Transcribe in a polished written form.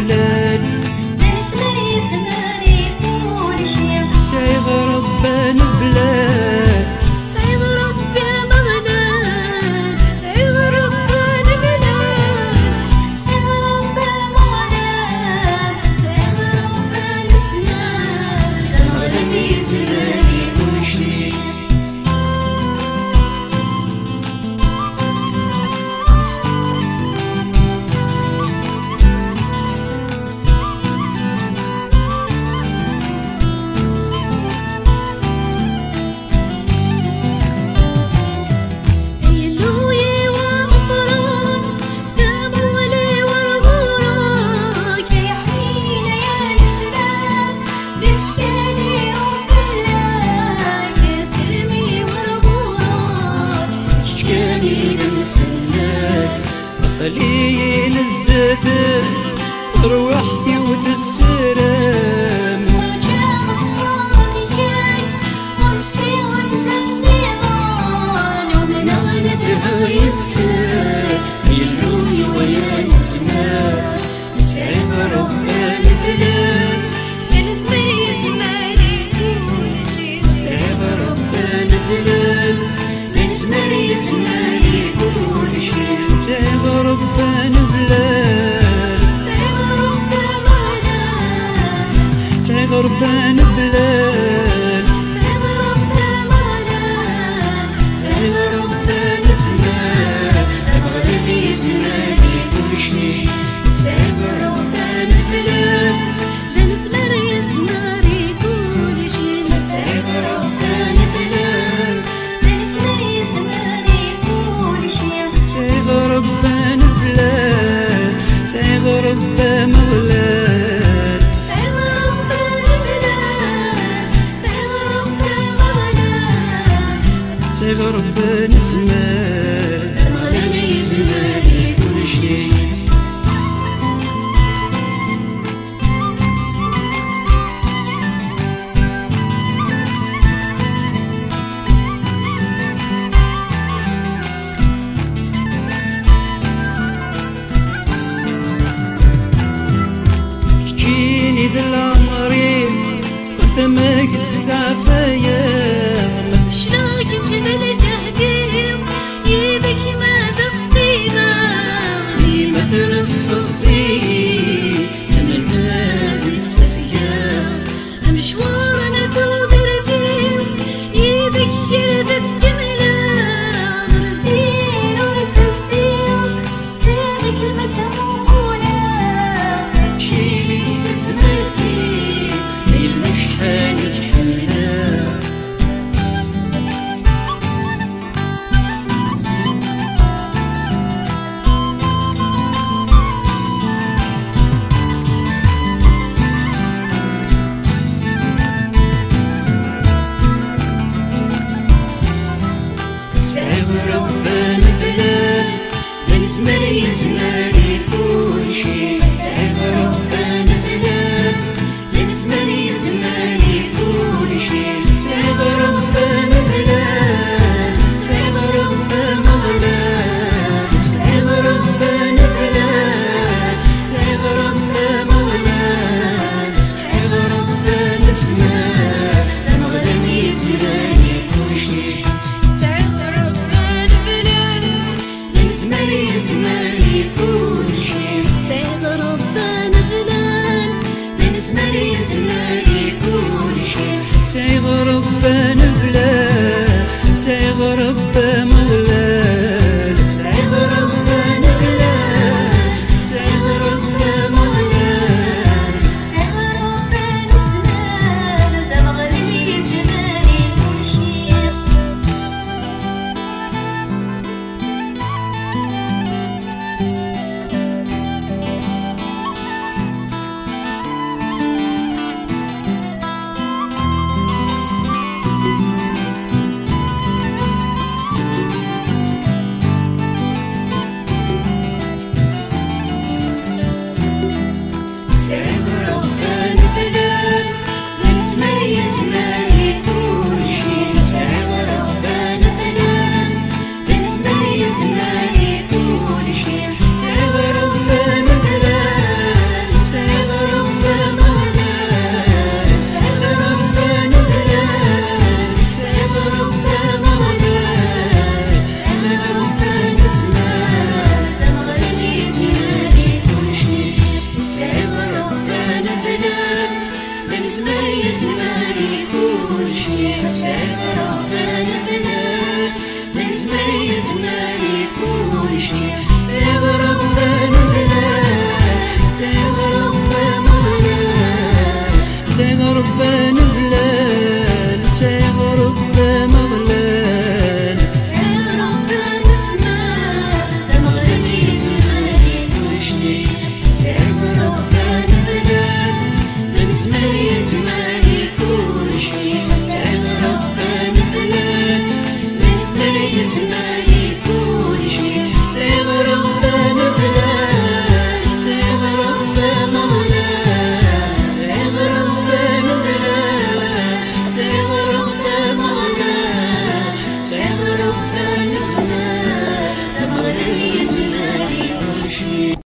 بلاد سعيد ربنا بلاد سعيد ربي بغداد سعيد ربنا بلاد سعيد ربي بغداد سعيد ربنا زمان المغربي زماني كل شي قليل الزاد روحتي وتسرم ونغندها يسر يلوي ويا نسمع سعيد ربنا بلاد سعيد ربنا بلاد زماني زماني كل شي سعيد ربنا بلاد سعيد ربنا بلاد سعيد ربنا زمان المغربي زماني كل شي سعيد ربنا بلاد زماني زماني كل شي سعيد ربنا بلاد سعيد ربنا بلاد سعيد ربنا مغلاد سعيد ربنا بلاد سعيد ربنا بلاد سعيد ربنا زمان المغربي زماني كل شي ذا العمري وثماك السعفايا شراك جبل جهدي يدك ما دقينا مثل الصفي أنا النازل سفيا مشوارنا تودر بيم يدك شردت جميلة نردين ونتفسير سيدك المجهولة شيفي تسمثي المشحان يحملها سعيد ربنا بلاد من زماني زماني كل شي سعيد ربنا بلاد من زماني زماني كل شي سعيد ربنا بلاد سعيد ربنا مغلاد سعيد ربنا بلاد سعيد ربنا مغلاد سعيد ربنا زمان المغربي زماني كل شي زماني زماني كل شي سعيد ربنا بلاد من زماني زماني كل شي سعيد ربنا بلاد سعيد ربنا مغلاد سعيد ربنا بلاد سعيد ربنا مغلاد سعيد ربنا زمان ده مغربي زماني كل شي سعيد ربنا بلاد من زماني زماني كل شي سعيد ربنا بلاد من زماني زماني كل شي سعيد ربنا بلاد زماني زماني كل شي ساز ربنا فنان زماني زماني كل شي ساز ربنا فنان ساز ربنا فنان ساز ربنا